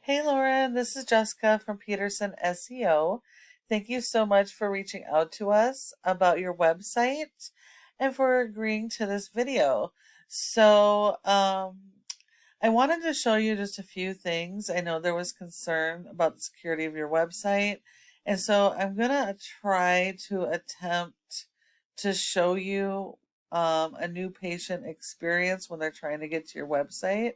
Hey Lauren, this is Jessica from Peterson SEO. Thank you so much for reaching out to us about your website and for agreeing to this video. I wanted to show you just a few things. I know there was concern about the security of your website, and so I'm gonna try to attempt to show you a new patient experience when they're trying to get to your website.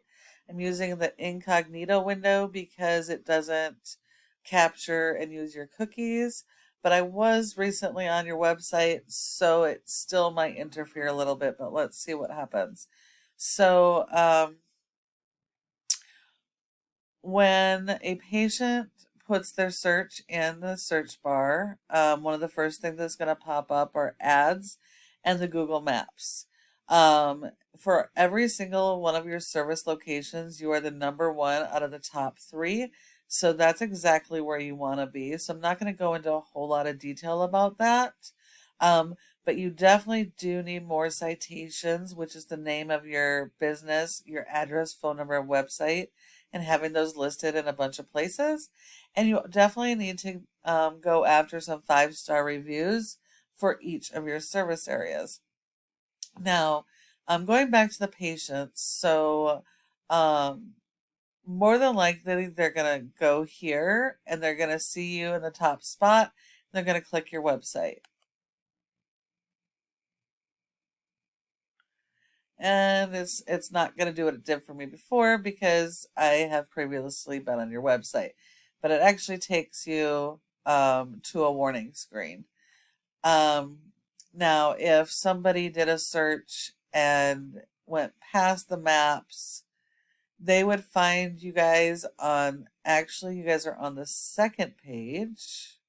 I'm using the incognito window because it doesn't capture and use your cookies, but I was recently on your website, so it still might interfere a little bit, but let's see what happens. So, when a patient puts their search in the search bar, one of the first things that's going to pop up are ads and the Google Maps. For every single one of your service locations, you are the number one out of the top three. So that's exactly where you want to be. So I'm not going to go into a whole lot of detail about that. But you definitely do need more citations, which is the name of your business, your address, phone number, and website, and having those listed in a bunch of places. And you definitely need to go after some 5-star reviews for each of your service areas. Now, I'm going back to the patients. So, more than likely, they're going to go here and they're going to see you in the top spot. They're going to click your website. And it's not going to do what it did for me before because I have previously been on your website. But it actually takes you to a warning screen. Now, if somebody did a search and went past the maps, they would find you guys on, actually, you guys are on the second page.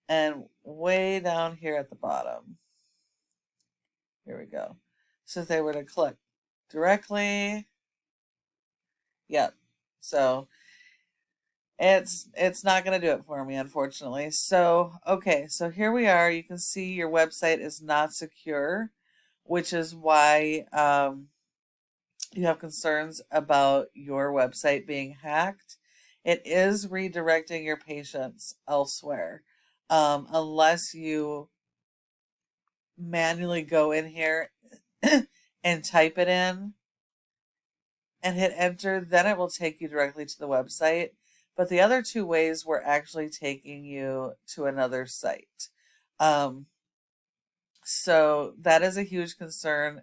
And way down here at the bottom. Here we go. So if they were to click directly, yep. So it's not going to do it for me, unfortunately. So, okay, so here we are. You can see your website is not secure, which is why you have concerns about your website being hacked. It is redirecting your patients elsewhere, unless you manually go in here and type it in and hit enter, then it will take you directly to the website. But the other two ways were actually taking you to another site. So that is a huge concern.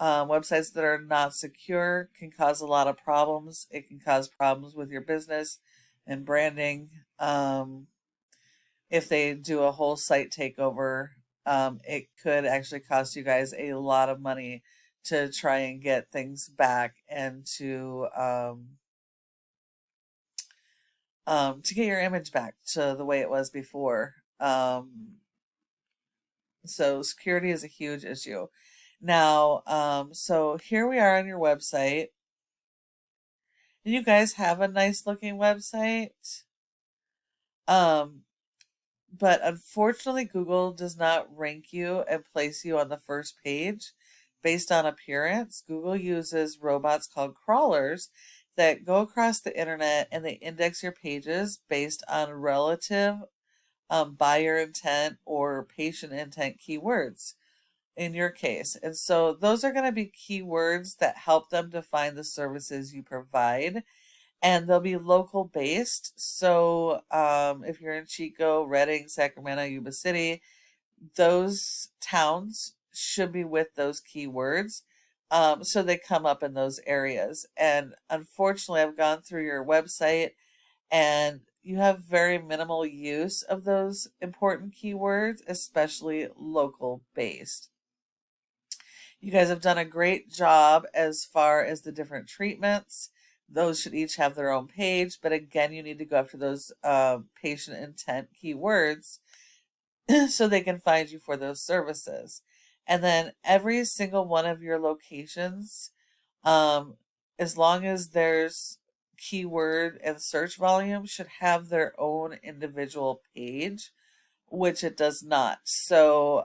Websites that are not secure can cause a lot of problems. It can cause problems with your business and branding. If they do a whole site takeover, it could actually cost you guys a lot of money to try and get things back and to get your image back to the way it was before. So security is a huge issue. Now, so here we are on your website. And you guys have a nice looking website. But unfortunately, Google does not rank you and place you on the first page based on appearance. Google uses robots called crawlers that go across the internet and they index your pages based on relative buyer intent or patient intent keywords in your case. And so those are going to be keywords that help them to find the services you provide, and they'll be local based. So if you're in Chico, Redding, Sacramento, Yuba City, those towns should be with those keywords. So they come up in those areas. And unfortunately, I've gone through your website and you have very minimal use of those important keywords, especially local based. You guys have done a great job as far as the different treatments. Those should each have their own page, but again, you need to go after those patient intent keywords so they can find you for those services. And then every single one of your locations, as long as there's keyword and search volume, should have their own individual page which it does not. So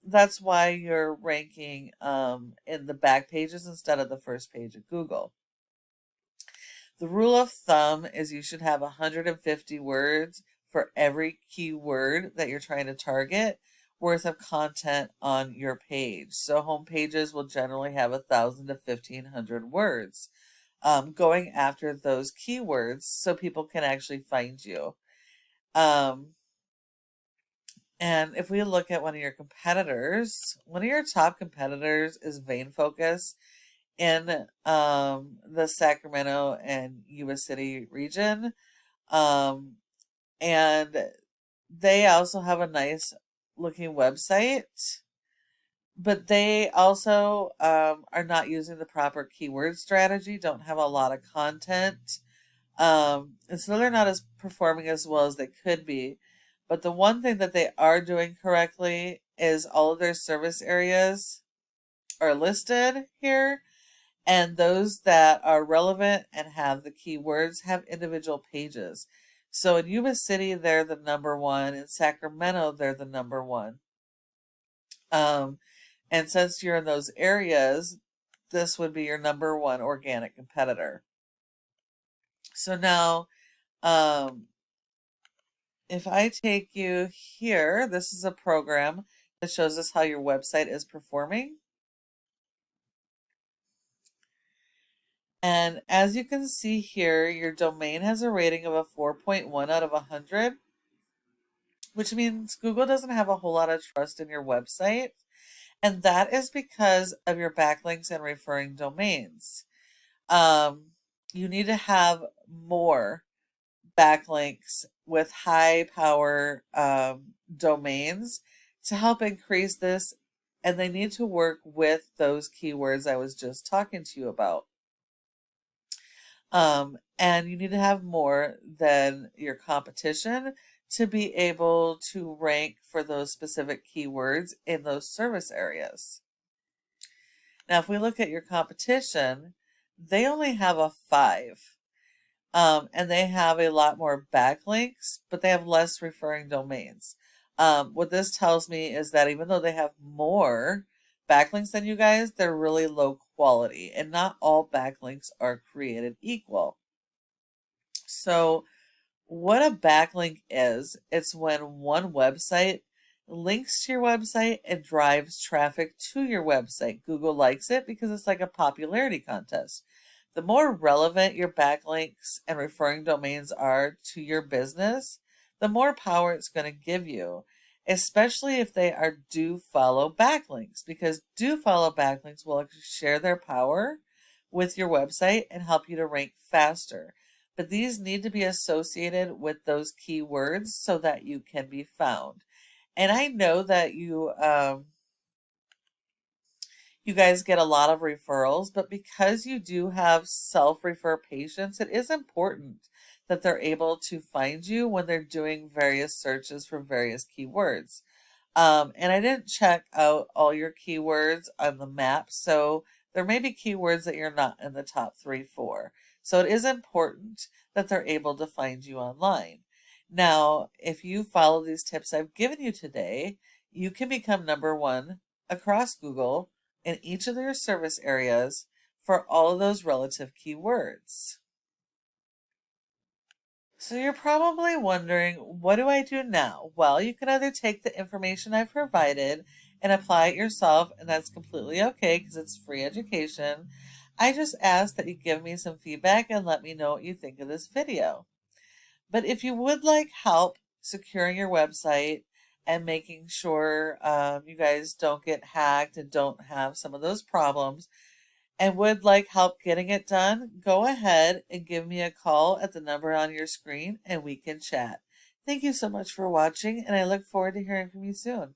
that's why you're ranking in the back pages instead of the first page of Google. The rule of thumb is you should have 150 words for every keyword that you're trying to target worth of content on your page. So home pages will generally have 1,000 to 1,500 words going after those keywords so people can actually find you. And if we look at one of your competitors, one of your top competitors is Vein Focus in the Sacramento and Yuba City region. And they also have a nice looking website, but they also are not using the proper keyword strategy, don't have a lot of content. And so they're not as performing as well as they could be. But the one thing that they are doing correctly is all of their service areas are listed here. And those that are relevant and have the keywords have individual pages. So in Yuba City, they're the number one. In Sacramento, they're the number one. And since you're in those areas, this would be your number one organic competitor. So now, if I take you here, this is a program that shows us how your website is performing. And as you can see here, your domain has a rating of a 4.1 out of 100, which means Google doesn't have a whole lot of trust in your website. And that is because of your backlinks and referring domains. You need to have more backlinks with high power domains to help increase this. And they need to work with those keywords I was just talking to you about. And you need to have more than your competition to be able to rank for those specific keywords in those service areas. Now, if we look at your competition, they only have a 5. And they have a lot more backlinks, but they have less referring domains. What this tells me is that even though they have more backlinks than you guys, they're really low quality, and not all backlinks are created equal. So what a backlink is, it's when one website links to your website and drives traffic to your website. Google likes it because it's like a popularity contest. The more relevant your backlinks and referring domains are to your business, the more power it's going to give you, especially if they are do follow backlinks, because do follow backlinks will share their power with your website and help you to rank faster. But these need to be associated with those keywords so that you can be found. And I know that you guys get a lot of referrals, but because you do have self-refer patients, it is important that they're able to find you when they're doing various searches for various keywords. And I didn't check out all your keywords on the map, so there may be keywords that you're not in the top 3, 4. So it is important that they're able to find you online. Now, if you follow these tips I've given you today, you can become number one across Google in each of their service areas for all of those relative keywords. So you're probably wondering, what do I do now? Well, you can either take the information I've provided and apply it yourself, and that's completely okay because it's free education. I just ask that you give me some feedback and let me know what you think of this video. But if you would like help securing your website and making sure you guys don't get hacked and don't have some of those problems, and would like help getting it done, go ahead and give me a call at the number on your screen and we can chat. Thank you so much for watching, and I look forward to hearing from you soon.